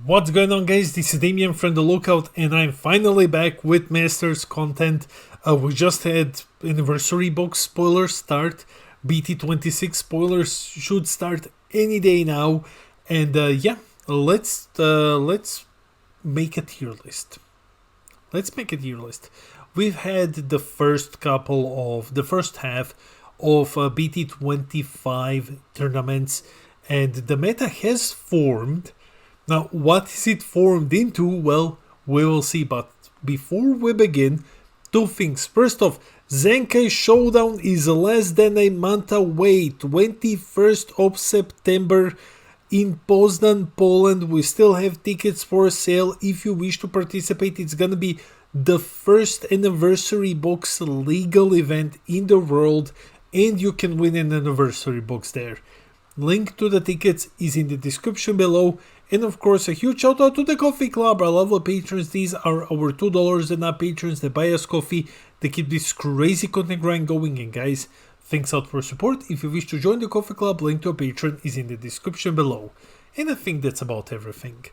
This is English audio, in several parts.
What's going on, guys? This is Damien from The Lookout, and I'm finally back with Masters content. We just had anniversary box spoilers start. BT26 spoilers should start any day now, and let's make a tier list. We've had the first half of BT25 tournaments, and the meta has formed. Now, what is it formed into? Well, we will see, but before we begin, two things. First off, Zenkai Showdown is less than a month away, 21st of September in Poznan, Poland. We still have tickets for sale. If you wish to participate, it's gonna be the first anniversary box legal event in the world, and you can win an anniversary box there. Link to the tickets is in the description below. And of course, a huge shout out to the Coffee Club, our lovely patrons. These are our $2 and up patrons that buy us coffee. They keep this crazy content grind going. And guys, thanks out for support. If you wish to join the Coffee Club, link to a patron is in the description below. And I think that's about everything.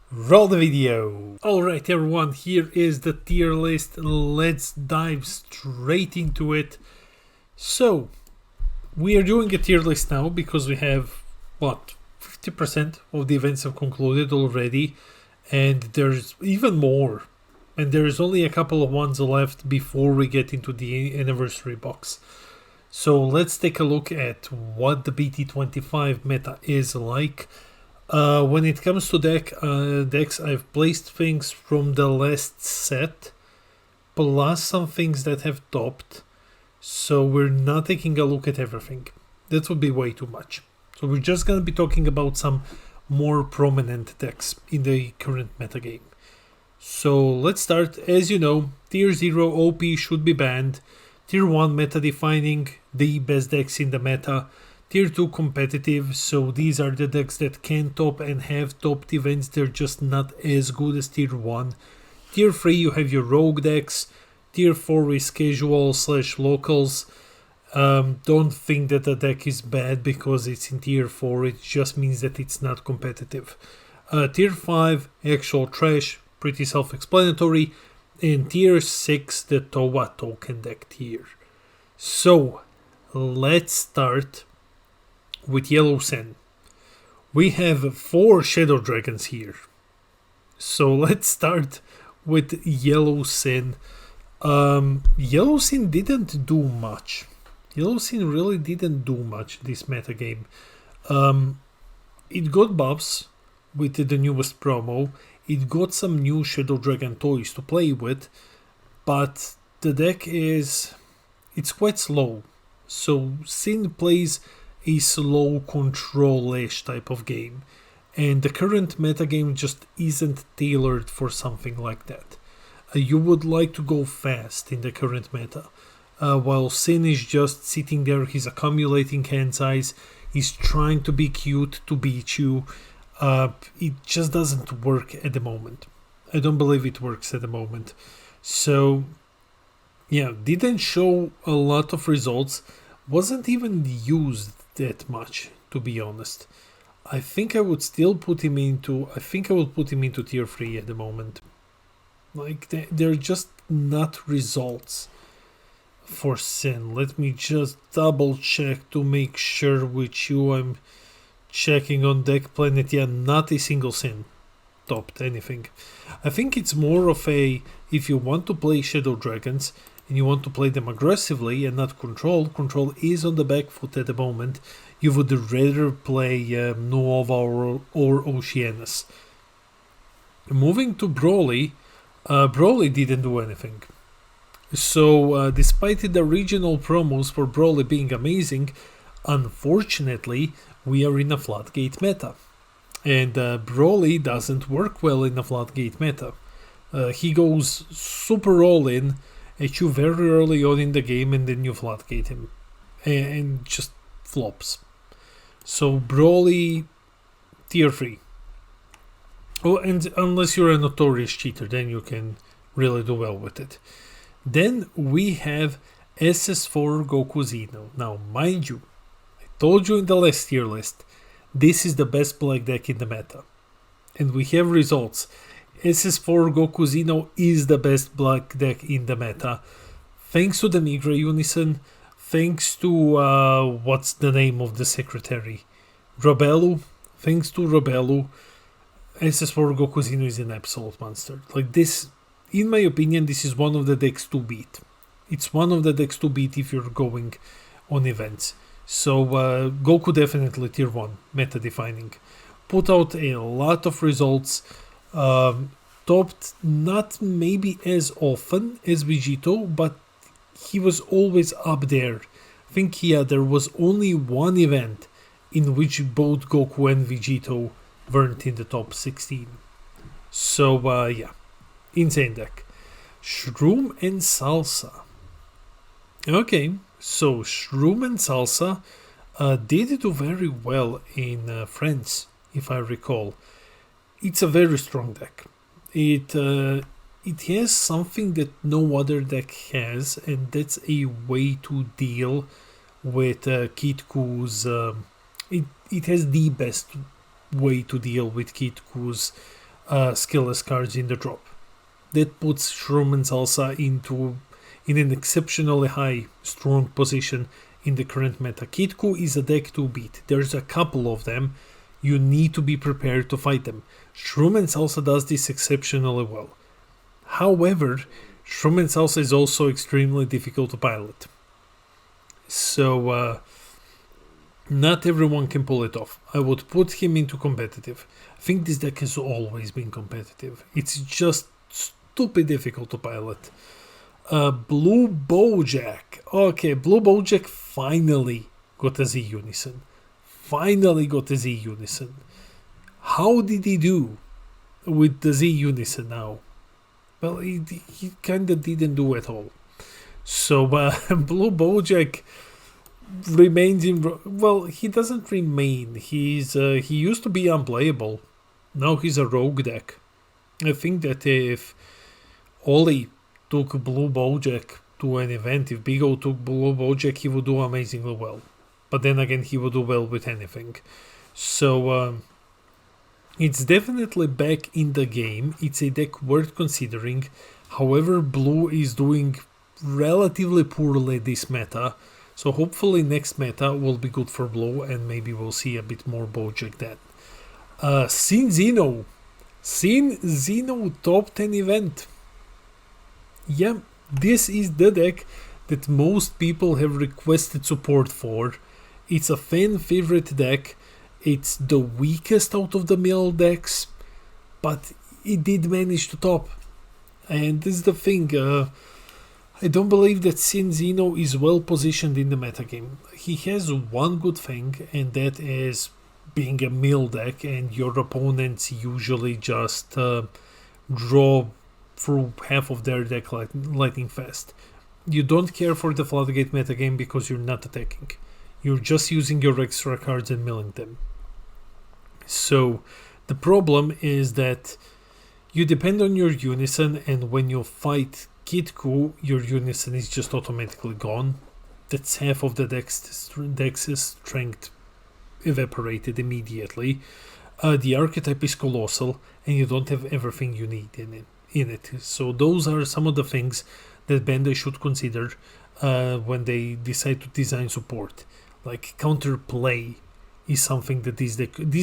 Roll the video. Alright everyone, here is the tier list. Let's dive straight into it. So, we are doing a tier list now because we have, 50% of the events have concluded already, and there's even more, and there's only a couple of ones left before we get into the anniversary box. So let's take a look at what the BT25 meta is like. When it comes to decks, I've placed things from the last set, plus some things that have topped, so we're not taking a look at everything. That would be way too much. So we're just going to be talking about some more prominent decks in the current metagame. So let's start. As you know, Tier 0 OP should be banned. Tier 1 meta defining, the best decks in the meta. Tier 2 competitive, so these are the decks that can top and have topped events. They're just not as good as Tier 1. Tier 3 you have your rogue decks. Tier 4 is casual / locals. Don't think that the deck is bad because it's in Tier 4, it just means that it's not competitive. Tier 5, actual trash, pretty self-explanatory. And Tier 6, the Towa token deck tier. So, let's start with Yellow Sen. We have 4 Shadow Dragons here. So let's start with Yellow Sen. Yellow Sen didn't do much. Yellow Sen really didn't do much this metagame. It got buffs with the newest promo. It got some new Shadow Dragon toys to play with, but the deck it's quite slow. So Sen plays a slow control-ish type of game, and the current metagame just isn't tailored for something like that. You would like to go fast in the current meta. While Sen is just sitting there, he's accumulating hand size, he's trying to be cute to beat you. It just doesn't work at the moment. I don't believe it works at the moment. So, yeah, didn't show a lot of results, wasn't even used that much, to be honest. I think I would still put him into, Tier 3 at the moment. Like, they're just not results for Sen. Let me just double check to make sure with you. I'm checking on Deck Planet. Yeah, not a single Sen topped anything. I think it's more of a, if you want to play Shadow Dragons and you want to play them aggressively and not control is on the back foot at the moment. You would rather play Nova or Oceanus. Moving to Broly, Broly didn't do anything. So, despite the regional promos for Broly being amazing, unfortunately, we are in a Floodgate meta. And Broly doesn't work well in a Floodgate meta. He goes super all-in at you very early on in the game, and then you Floodgate him. And just flops. So, Broly, Tier 3. Oh, and unless you're a notorious cheater, then you can really do well with it. Then we have SS4 Goku Zeno. Now, mind you, I told you in the last tier list, this is the best black deck in the meta. and we have results. SS4 Goku Xeno is the best black deck in the meta. Thanks to the Migra Unison, thanks to, what's the name of the secretary? Robelu. Thanks to Robelu, SS4 Goku Xeno is an absolute monster. Like this, in my opinion, this is one of the decks to beat. It's one of the decks to beat if you're going on events. So Goku definitely tier 1, meta defining. Put out a lot of results. Topped not maybe as often as Vegito, but he was always up there. I think there was only one event in which both Goku and Vegito weren't in the top 16. So yeah, insane deck. Shroom and Salsa. Okay, so Shroom and Salsa did do very well in France, if I recall. It's a very strong deck. It has something that no other deck has, and that's a way to deal with Kitku's. It has the best way to deal with Kitku's skillless cards in the drop. That puts Shroom and Salsa in an exceptionally high, strong position in the current meta. Kitku is a deck to beat. There's a couple of them. You need to be prepared to fight them. Shroom and Salsa does this exceptionally well. However, Shroom and Salsa is also extremely difficult to pilot. So, not everyone can pull it off. I would put him into competitive. I think this deck has always been competitive. It's just stupid difficult to pilot. Blue Bojack. Okay, Blue Bojack finally got a Z Unison. How did he do with the Z Unison now? Well, he kind of didn't do at all. So Blue Bojack remains in. Well, he doesn't remain. He used to be unplayable. Now he's a rogue deck. I think that if Oli took Blue Bojack to an event, if Big O took Blue Bojack, he would do amazingly well. But then again, he would do well with anything. So it's definitely back in the game. It's a deck worth considering. However, Blue is doing relatively poorly this meta. So hopefully next meta will be good for Blue, and maybe we'll see a bit more Bojack then. Sin Zeno top 10 event. Yeah, this is the deck that most people have requested support for. It's a fan favorite deck. It's the weakest out of the mill decks, but it did manage to top. And this is the thing, I don't believe that Sin Zeno is well positioned in the metagame. He has one good thing, and that is being a mill deck, and your opponents usually just draw through half of their deck lightning fast. You don't care for the Floodgate metagame because you're not attacking. You're just using your extra cards and milling them. So the problem is that you depend on your Unison, and when you fight Kitku, your Unison is just automatically gone. That's half of the deck's strength evaporated immediately. The archetype is colossal, and you don't have everything you need in it. So those are some of the things that Bandai should consider when they decide to design support. Like counterplay is something that this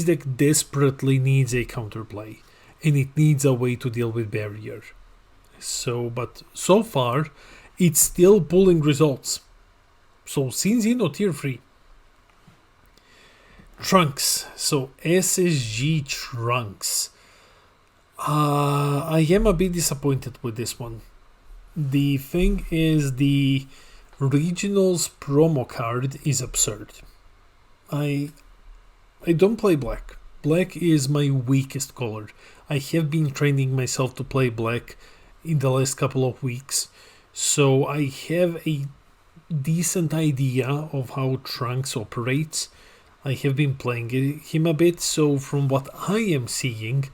deck desperately needs a counterplay, and it needs a way to deal with barrier. But so far, it's still pulling results. So Sin Zeno tier 3. Trunks. So SSG Trunks. I am a bit disappointed with this one. The thing is, the Regionals promo card is absurd. I don't play black. Black is my weakest color. I have been training myself to play black in the last couple of weeks, so I have a decent idea of how Trunks operates. I have been playing him a bit, so from what I am seeing,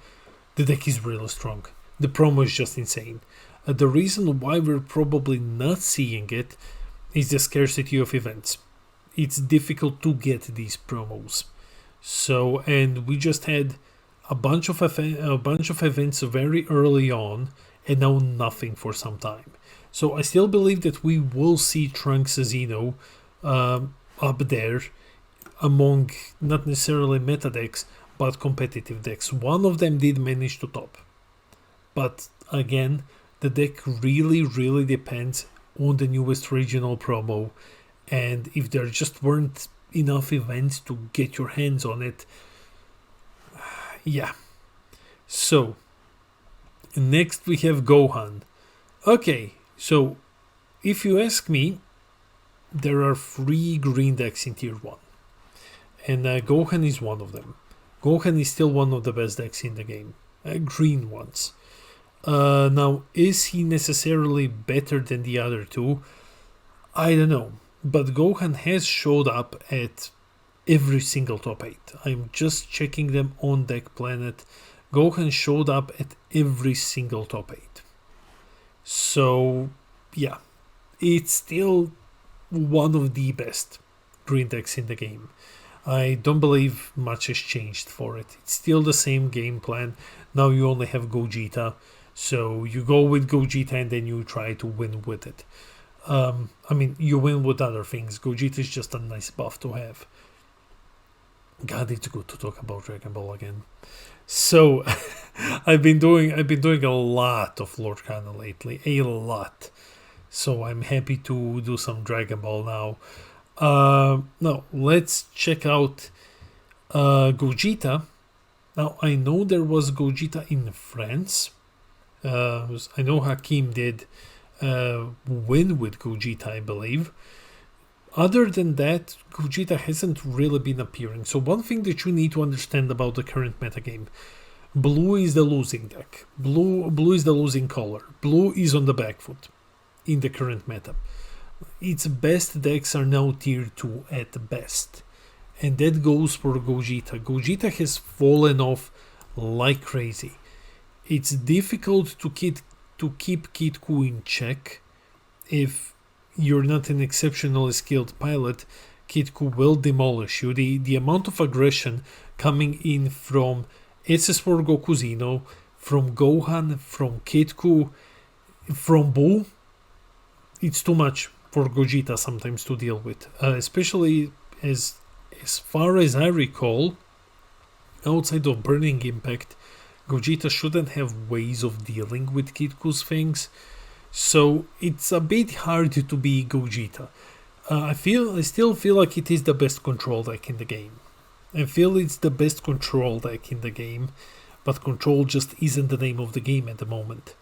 the deck is really strong. The promo is just insane. The reason why we're probably not seeing it is the scarcity of events. It's difficult to get these promos. So, and we just had a bunch of events very early on, and now nothing for some time. So I still believe that we will see Trunks Xeno up there among not necessarily meta decks but competitive decks. One of them did manage to top, but again, the deck really depends on the newest regional promo, and if there just weren't enough events to get your hands on it, yeah. So next we have Gohan. Okay, so if you ask me, there are 3 green decks in tier 1, and Gohan is one of them. Gohan is still one of the best decks in the game, green ones. Now, is he necessarily better than the other 2? I don't know, but Gohan has showed up at every single top 8. I'm just checking them on Deck Planet. Gohan showed up at every single top 8. So, yeah, it's still one of the best green decks in the game. I don't believe much has changed for it. It's still the same game plan. Now you only have Gogeta, so you go with Gogeta and then you try to win with it. I mean, you win with other things. Gogeta is just a nice buff to have. God, it's good to talk about Dragon Ball again. So, I've been doing a lot of Lord Kana lately, a lot. So I'm happy to do some Dragon Ball now. Now let's check out Gogeta. Now I know there was Gogeta in France. I know Hakim did win with Gogeta, I believe. Other than that, Gogeta hasn't really been appearing. So one thing that you need to understand about the current metagame: blue is the losing deck. Blue is the losing color. Blue is on the back foot in the current meta. Its best decks are now tier 2 at best. And that goes for Gogeta. Gogeta has fallen off like crazy. It's difficult to keep Kid Ku in check. If you're not an exceptionally skilled pilot, Kid Ku will demolish you. The amount of aggression coming in from SS4 Goku Xeno, from Gohan, from Kid Ku, from Buu, it's too much for Gogeta sometimes to deal with. Especially as far as I recall, outside of Burning Impact, Gogeta shouldn't have ways of dealing with Kid Ku's things. So it's a bit hard to be Gogeta. I still feel like it is the best control deck in the game. I feel it's the best control deck in the game, but control just isn't the name of the game at the moment.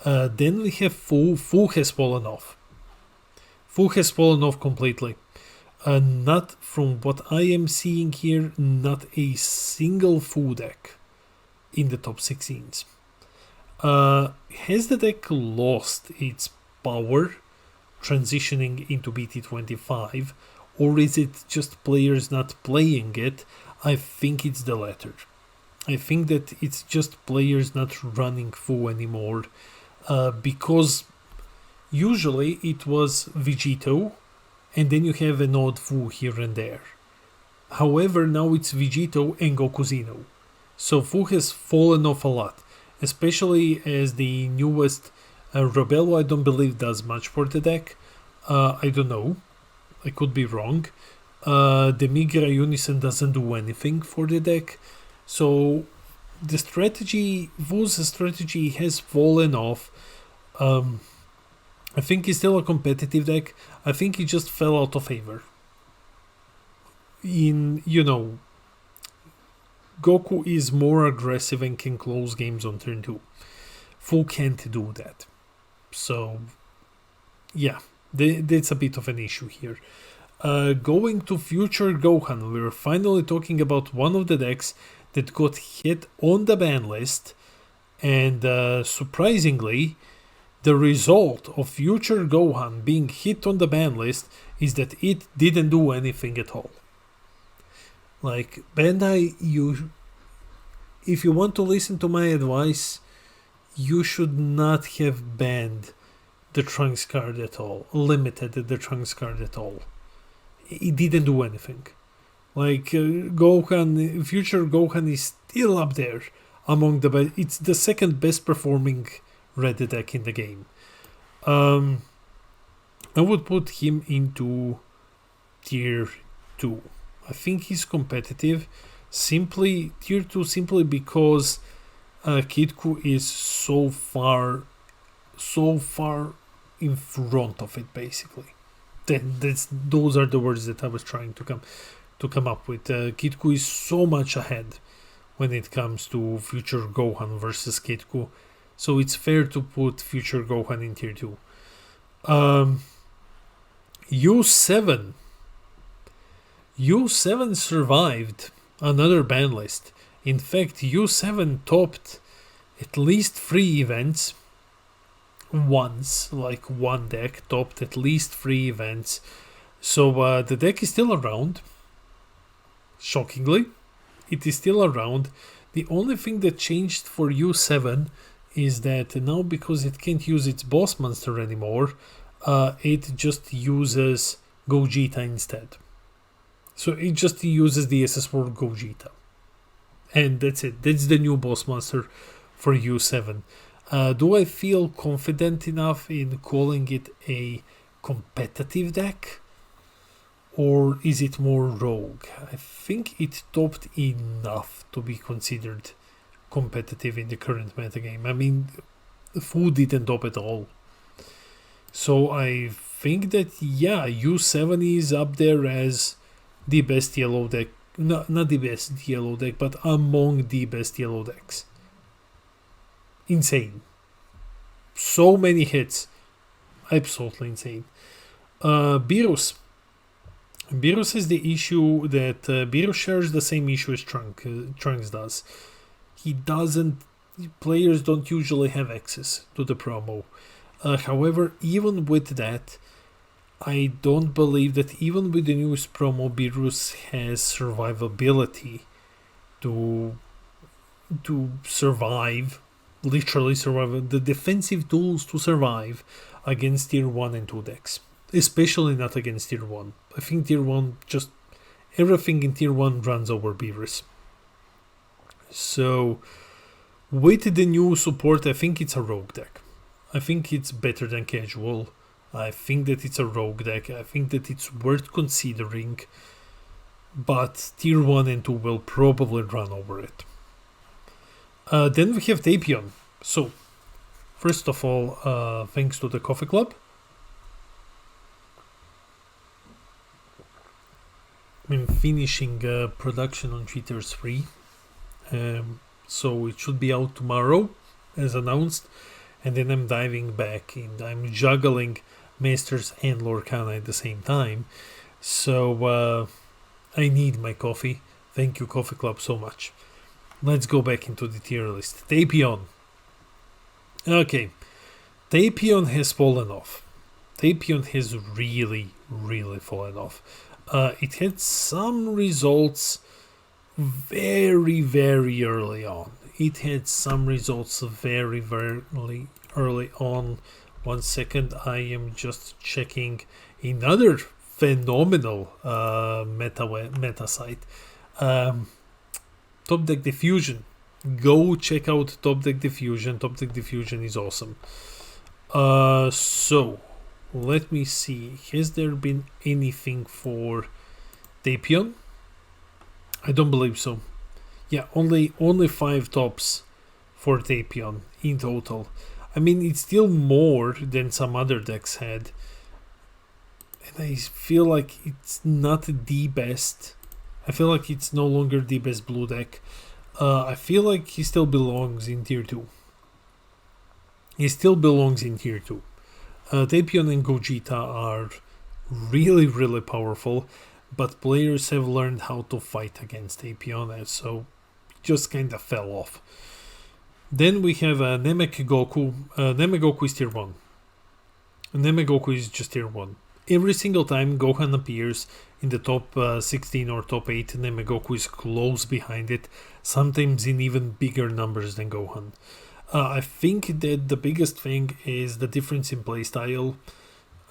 Then we have Fu. Fu has fallen off. Fu has fallen off completely. Not from what I am seeing here, not a single Fu deck in the top 16s. Has the deck lost its power transitioning into BT25, or is it just players not playing it? I think it's the latter. I think that it's just players not running Fu anymore, because usually it was Vegito, and then you have an odd Fu here and there. However, now it's Vegito and Goku Xeno. So Fu has fallen off a lot, especially as the newest Rebello, I don't believe does much for the deck. I don't know. I could be wrong. The Migra Unison doesn't do anything for the deck. So the strategy, Fu's strategy has fallen off. I think it's still a competitive deck. I think it just fell out of favor. Goku is more aggressive and can close games on turn 2. Fu can't do that. So, yeah, that's a bit of an issue here. Going to future Gohan, we're finally talking about one of the decks that got hit on the ban list, and surprisingly, the result of future Gohan being hit on the ban list is that it didn't do anything at all. Like, Bandai, if you want to listen to my advice, you should not have banned the Trunks card at all, limited the Trunks card at all. It didn't do anything. Like Gohan, future Gohan is still up there among the best. It's the second best performing red deck in the game. I would put him into tier 2. I think he's competitive. Tier 2 simply because Kid Ku is so far in front of it, basically. Those are the words that I was trying to come up with. Kid Ku is so much ahead when it comes to future Gohan versus Kid Ku, so it's fair to put future Gohan in tier 2. U7 survived another ban list. In fact, U7 topped at least 3 events once, like one deck topped at least 3 events. So the deck is still around. Shockingly, it is still around. The only thing that changed for U7 is that now, because it can't use its boss monster anymore, it just uses Gogeta instead. So it just uses the SS4 Gogeta. And that's it. That's the new boss monster for U7. Do I feel confident enough in calling it a competitive deck? Or is it more rogue? I think it topped enough to be considered competitive in the current metagame. I mean, Fu didn't top at all. So I think that, yeah, U7 is up there as the best yellow deck. Not the best yellow deck, but among the best yellow decks. Insane. So many hits. Absolutely insane. Beerus. Beerus is the issue that Beerus shares the same issue as Trunks does. Players don't usually have access to the promo. However, even with that, I don't believe that even with the newest promo, Beerus has survivability to survive, literally survive, the defensive tools to survive against tier 1 and 2 decks. Especially not against tier 1. I think tier 1, just everything in tier 1 runs over Beerus. So, with the new support, I think it's a rogue deck. I think it's better than casual. I think that it's a rogue deck. I think that it's worth considering. But tier 1 and 2 will probably run over it. Then we have Tapion. So, first of all, thanks to the Coffee Club. I'm finishing production on Cheaters 3. So it should be out tomorrow, as announced. And then I'm diving back in. I'm juggling Masters and Lorcana at the same time. So I need my coffee. Thank you, Coffee Club, so much. Let's go back into the tier list. Tapion. Okay. Tapion has fallen off. Tapion has really, really fallen off. It had some results very, very early on. Very, very early on. 1 second, I am just checking another phenomenal meta site. Top Deck Diffusion. Go check out Top Deck Diffusion. Top Deck Diffusion is awesome. So, let me see. Has there been anything for Tapion? I don't believe so. Yeah, only 5 tops for Tapion in total. I mean, it's still more than some other decks had. And I feel like it's not the best. I feel like it's no longer the best blue deck. I feel like he still belongs in tier 2. Tapion and Gogeta are really, really powerful, but players have learned how to fight against Tapion, so just kind of fell off. Then we have Namek Goku. Namek Goku is tier 1. Namek Goku is just tier 1. Every single time Gohan appears in the top 16 or top 8, Namek Goku is close behind it, sometimes in even bigger numbers than Gohan. I think that the biggest thing is the difference in playstyle.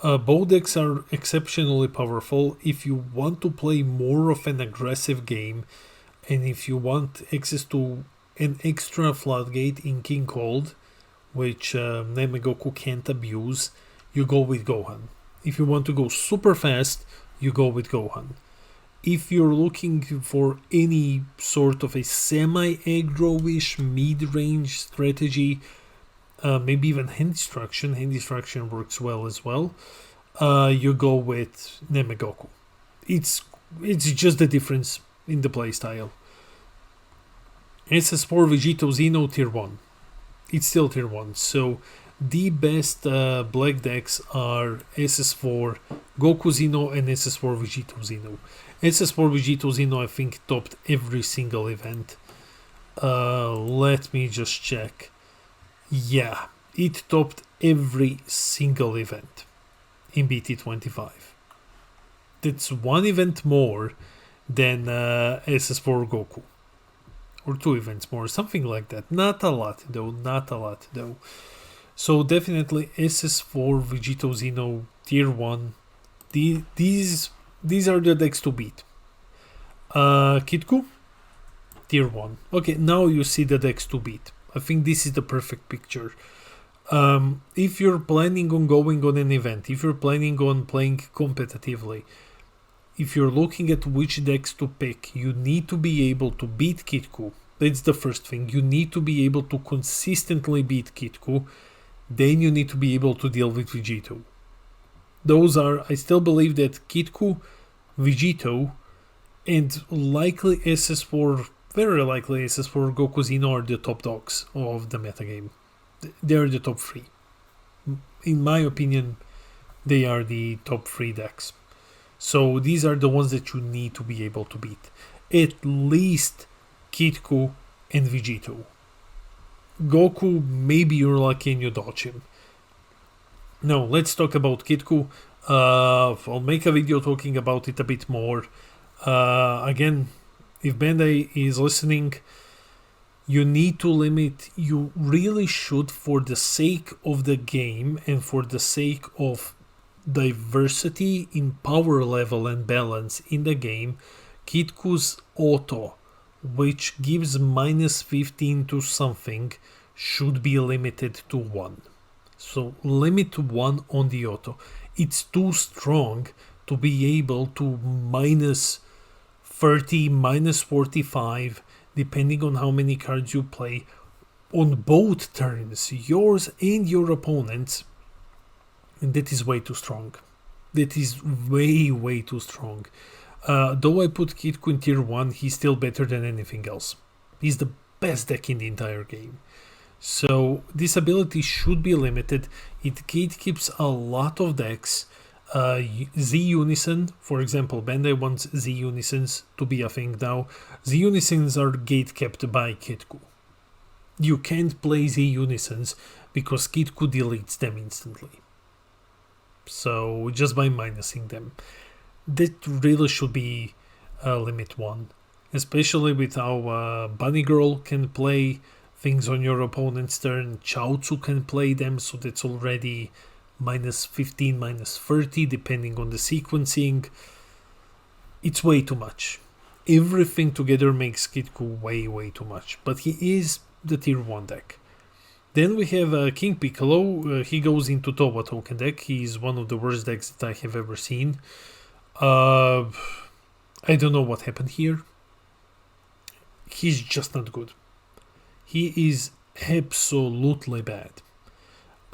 Both decks are exceptionally powerful if you want to play more of an aggressive game, and if you want access to an extra floodgate in King Cold, which Nemegoku can't abuse, you go with Gohan. If you want to go super fast, you go with Gohan. If you're looking for any sort of a semi-aggro-ish mid-range strategy, maybe even hand destruction works well as well, you go with Nemegoku. It's just the difference in the playstyle. SS4 Vegito Xeno tier 1. It's still tier 1, so the best black decks are SS4 Goku Xeno and SS4 Vegito Xeno. SS4 Vegito Xeno I think topped every single event. Let me just check. Yeah, it topped every single event in BT25. That's one event more than SS4 Goku. Or 2 events more, something like that. Not a lot though. So definitely SS4 Vegito Xeno tier 1. These are the decks to beat. Kitku tier 1. Okay, now you see the decks to beat. I think this is the perfect picture. If you're planning on going on an event, if you're planning on playing competitively, if you're looking at which decks to pick, you need to be able to beat Kitku. That's the first thing. You need to be able to consistently beat Kitku. Then you need to be able to deal with Vegito. Those are, I still believe that Kitku, Vegito, and likely SS4, very likely SS4 Goku Xeno are the top dogs of the metagame. They're the top 3. In my opinion, they are the top 3 decks. So these are the ones that you need to be able to beat. At least Kitku and Vegito. Goku, maybe you're lucky and you dodge him. Now, let's talk about Kitku. I'll make a video talking about it a bit more. Again, if Bandai is listening, you need to limit, you really should, for the sake of the game and for the sake of diversity in power level and balance in the game, Kitku's auto, which gives minus 15 to something, should be limited to 1. So limit 1 on the auto. It's too strong to be able to minus 30, minus 45, depending on how many cards you play, on both turns, yours and your opponent's. And that is way too strong. That is way too strong. Though I put Kitku in tier 1, he's still better than anything else. He's the best deck in the entire game. So this ability should be limited. It gatekeeps a lot of decks. Z Unison, for example, Bandai wants Z Unisons to be a thing now. Z Unisons are gatekept by Kitku. You can't play Z Unisons because Kitku deletes them instantly. So just by minusing them. That really should be limit 1. Especially with how Bunny Girl can play things on your opponent's turn. Chaozu can play them, so that's already minus 15, minus 30, depending on the sequencing. It's way too much. Everything together makes Kitku way too much. But he is the tier 1 deck. Then we have King Piccolo. He goes into Towa token deck. He's one of the worst decks that I have ever seen. I don't know what happened here. He's just not good. He is absolutely bad.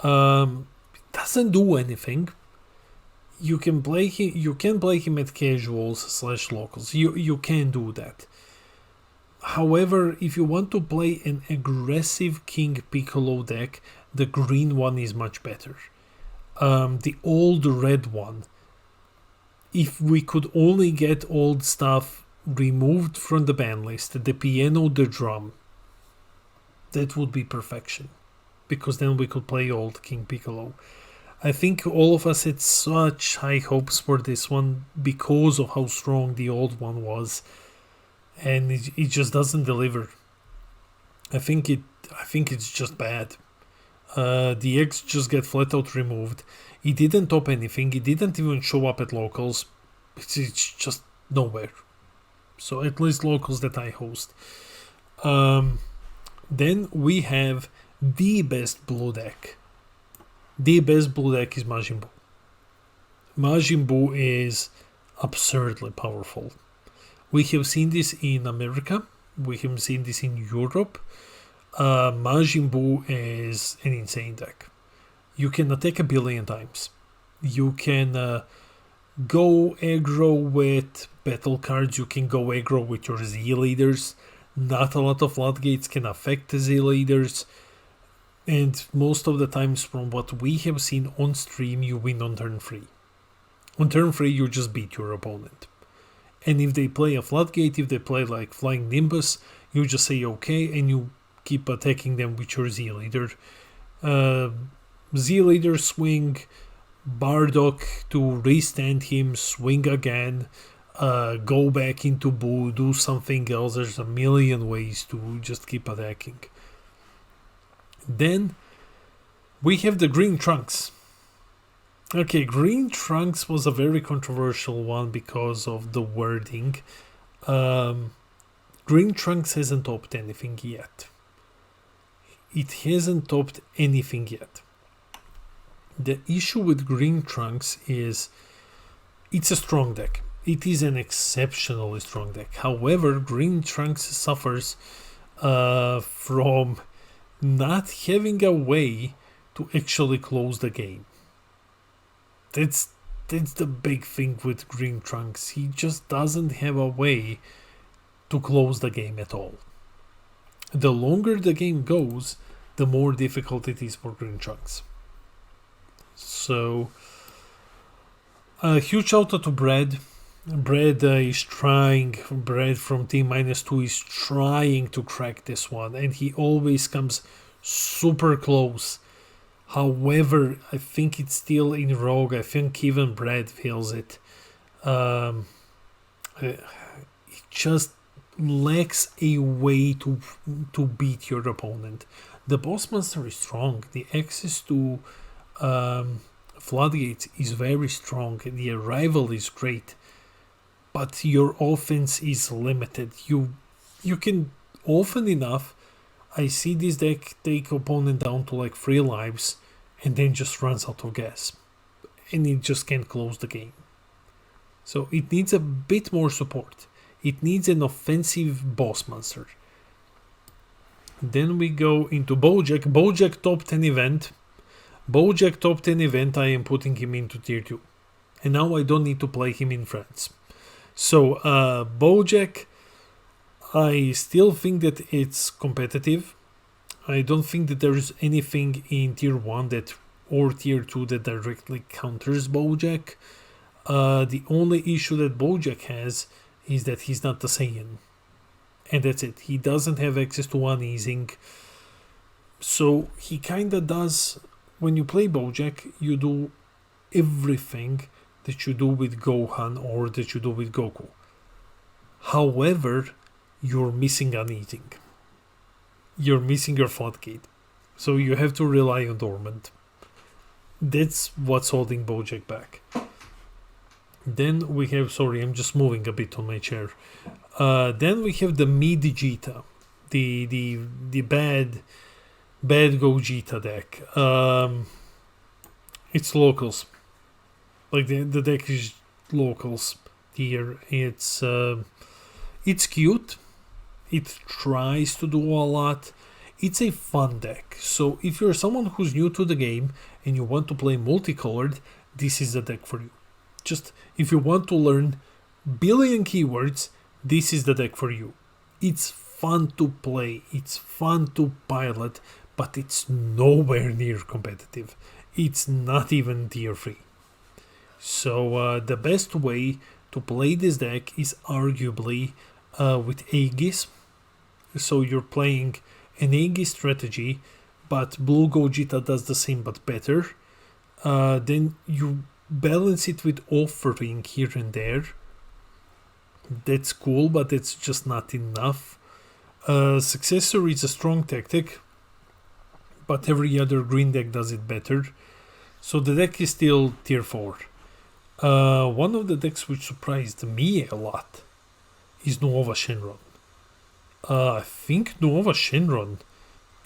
Doesn't do anything. You can play him at casuals / locals. You can do that. However, if you want to play an aggressive King Piccolo deck, the green one is much better. The old red one, if we could only get old stuff removed from the ban list, the piano, the drum, that would be perfection. Because then we could play old King Piccolo. I think all of us had such high hopes for this one because of how strong the old one was. And it just doesn't deliver. I think it's just bad. The eggs just get flat out removed. It didn't top anything. It didn't even show up at locals. It's just nowhere. So at least locals that I host. Then we have the best blue deck. The best blue deck is Majin Buu. Majin Buu is absurdly powerful. We have seen this in America. We have seen this in Europe. Majin Buu is an insane deck. You can attack a billion times. You can go aggro with battle cards. You can go aggro with your Z leaders. Not a lot of floodgates can affect the Z leaders. And most of the times from what we have seen on stream, you win on turn 3. On turn 3, you just beat your opponent. And if they play a floodgate, if they play like Flying Nimbus, you just say okay and you keep attacking them with your Z leader. Z leader swing, Bardock to restand him, swing again, go back into Buu, do something else. There's a million ways to just keep attacking. Then we have the Green Trunks. Okay, Green Trunks was a very controversial one because of the wording. Green Trunks hasn't topped anything yet. It hasn't topped anything yet. The issue with Green Trunks is it's a strong deck. It is an exceptionally strong deck. However, Green Trunks suffers from not having a way to actually close the game. That's the big thing with Green Trunks. He just doesn't have a way to close the game at all. The longer the game goes, the more difficult it is for Green Trunks. So, a huge shout out to Brad. Brad is trying. Brad from T-2 is trying to crack this one, and he always comes super close. However, I think it's still in Rogue. I think even Brad feels it. It just lacks a way to beat your opponent. The boss monster is strong. The access to floodgates is very strong. The arrival is great, but your offense is limited. You can often enough. I see this deck take opponent down to like 3 lives and then just runs out of gas. And it just can't close the game. So it needs a bit more support. It needs an offensive boss monster. Then we go into Bojack. Bojack top 10 event. Bojack top 10 event, I am putting him into tier 2. And now I don't need to play him in France. So Bojack, I still think that it's competitive. I don't think that there is anything in tier 1 or tier 2 that directly counters Bojack. The only issue that Bojack has is that he's not the Saiyan. And that's it. He doesn't have access to uneasing. So he kinda does, when you play Bojack, you do everything that you do with Gohan or that you do with Goku. However, you're missing uneasing. You're missing your floodgate. So you have to rely on Dormant. That's what's holding Bojack back. Then we have, sorry, I'm just moving a bit on my chair. Then we have the mid-Gita, the bad Gogeta deck. It's locals. Like the deck is locals here. It's cute. It tries to do a lot. It's a fun deck. So if you're someone who's new to the game and you want to play multicolored, this is the deck for you. Just if you want to learn billion keywords, this is the deck for you. It's fun to play. It's fun to pilot, but it's nowhere near competitive. It's not even tier 3. So the best way to play this deck is arguably with Aegis. So you're playing an Aegis strategy, but Blue Gogeta does the same but better. Then you balance it with offering here and there. That's cool, but it's just not enough. Successor is a strong tactic, but every other green deck does it better. So the deck is still tier 4. One of the decks which surprised me a lot is Nova Shenron. I think Nova Shenron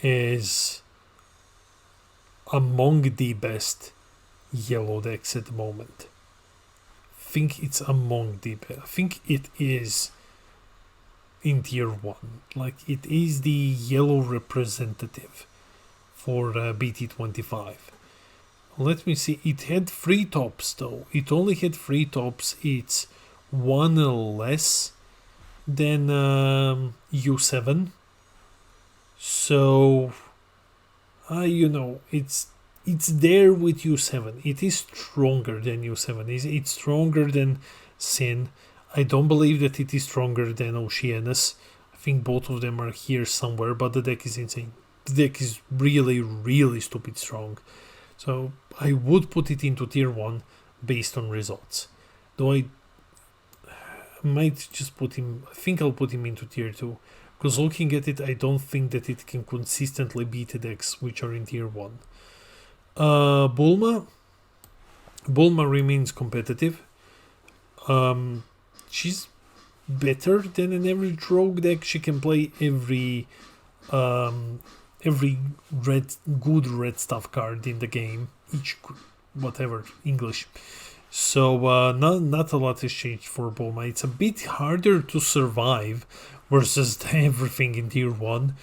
is among the best yellow decks at the moment. I think it's among the best. I think it is in tier 1. Like, it is the yellow representative for BT25. Let me see. It had 3 tops though. It only had 3 tops. It's 1 less than U7. So, it's there with U7. It is stronger than U7. It's stronger than Sin. I don't believe that it is stronger than Oceanus. I think both of them are here somewhere, but the deck is insane. The deck is really, really stupid strong. So I would put it into tier 1 based on results. Though I might just put him, I think I'll put him into tier 2. Because looking at it, I don't think that it can consistently beat the decks which are in tier 1. Bulma remains competitive. She's better than an average rogue deck. She can play every good red stuff card in the game, each whatever English. So not a lot has changed for Bulma. It's a bit harder to survive versus everything in tier 1,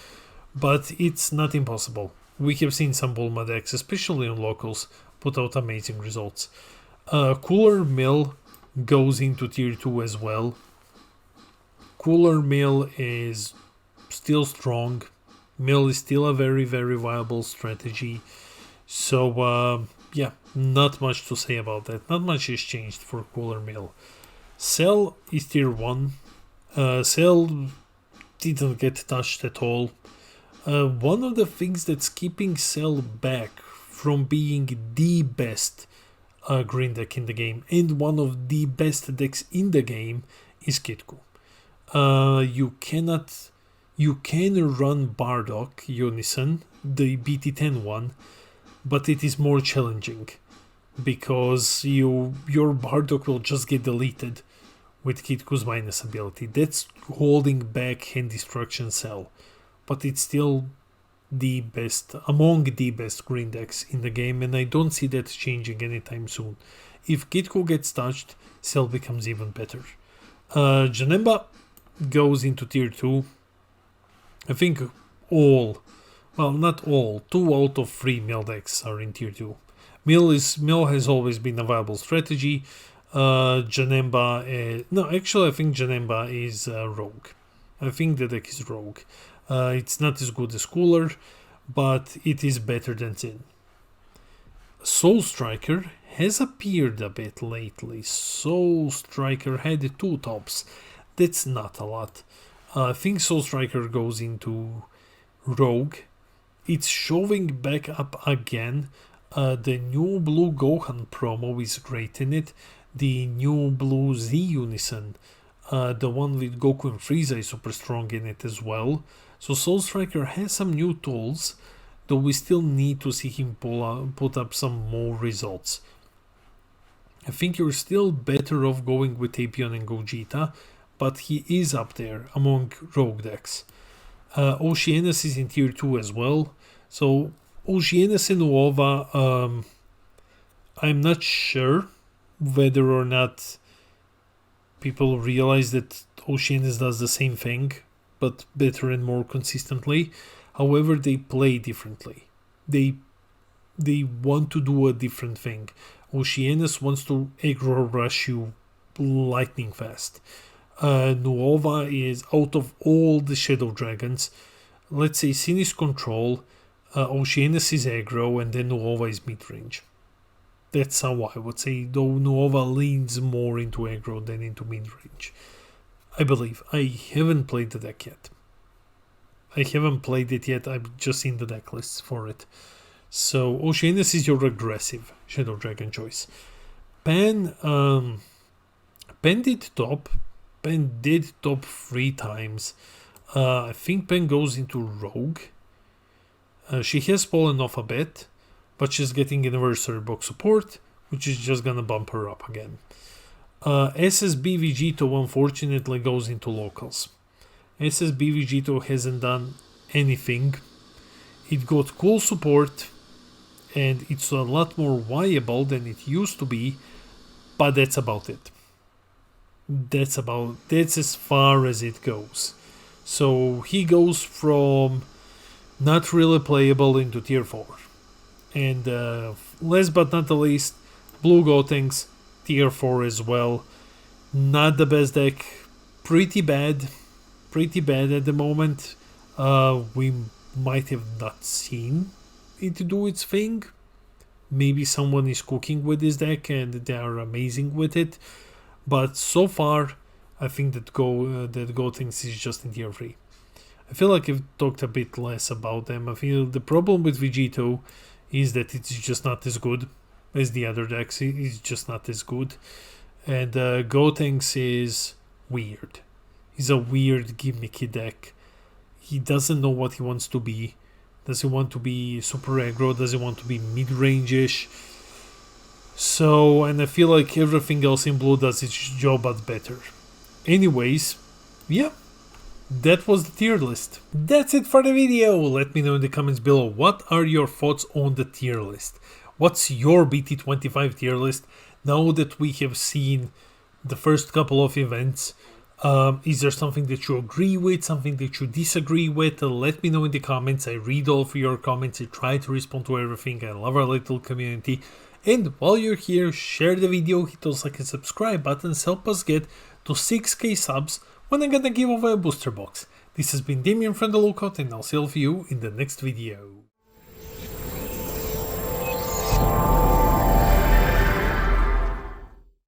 but it's not impossible. We have seen some Bulma decks, especially on locals, put out amazing results. Cooler Mill goes into tier 2 as well. Cooler Mill is still strong. Mill is still a very, very viable strategy. So, yeah, not much to say about that. Not much has changed for Cooler Mill. Cell is tier 1. Cell didn't get touched at all. One of the things that's keeping Cell back from being the best green deck in the game and one of the best decks in the game is Kitku. You can run Bardock Unison, the BT10 one, but it is more challenging because your Bardock will just get deleted with Kitku's minus ability. That's holding back Hand Destruction Cell, but it's still the best, among the best green decks in the game, and I don't see that changing anytime soon. If Kitku gets touched, Cell becomes even better. Janemba goes into tier 2. I think not all, 2 out of 3 Mill decks are in tier 2. Mill has always been a viable strategy. Janemba, I think Janemba is rogue. I think the deck is rogue. It's not as good as Cooler, but it is better than Zin. Soul Striker has appeared a bit lately. Soul Striker had 2 tops. That's not a lot. I think Soul Striker goes into Rogue. It's showing back up again. The new Blue Gohan promo is great in it. The new Blue Z Unison, the one with Goku and Frieza, is super strong in it as well. So Soul Striker has some new tools, though we still need to see him put up some more results. I think you're still better off going with Tapion and Gogeta, but he is up there among rogue decks. Oceanus is in tier 2 as well. So Oceanus and Uova, I'm not sure whether or not people realize that Oceanus does the same thing, but better and more consistently. However, they play differently. They want to do a different thing. Oceanus wants to aggro rush you lightning fast. Nuova is, out of all the Shadow Dragons, let's say Sin is control, Oceanus is aggro, and then Nuova is mid-range. That's how I would say, though Nuova leans more into aggro than into mid-range. I believe. I haven't played the deck yet. I've just seen the deck lists for it. So Oceanus is your aggressive Shadow Dragon choice. Pan did top 3 times. I think Pan goes into Rogue. She has fallen off a bit, but she's getting anniversary box support, which is just gonna bump her up again. SSB Vegito unfortunately goes into locals. SSB Vegito hasn't done anything. It got cool support and it's a lot more viable than it used to be, but that's about it. That's as far as it goes. So he goes from not really playable into tier 4. And last but not the least, Blue Gotenks, tier 4 as well. Not the best deck, pretty bad at the moment. We might have not seen it do its thing. Maybe someone is cooking with this deck and they are amazing with it, but so far I think that Gotenks is just in tier 3. I feel like I've talked a bit less about them. I feel the problem with Vegito is that it's just not as good as the other decks. It's just not as good. And Gotenks is weird. He's a weird gimmicky deck. He doesn't know what he wants to be. Does he want to be super aggro? Does he want to be mid-range-ish? So, and I feel like everything else in blue does its job but better. Anyways, yeah, that was the tier list. That's it for the video. Let me know in the comments below, what are your thoughts on the tier list? What's your BT25 tier list now that we have seen the first couple of events? Is there something that you agree with, something that you disagree with? Let me know in the comments. I read all of your comments. I try to respond to everything. I love our little community. And while you're here, share the video, hit those like and subscribe buttons, help us get to 6k subs when I'm gonna give away a booster box. This has been Damien from The Lookout, and I'll see all of you in the next video.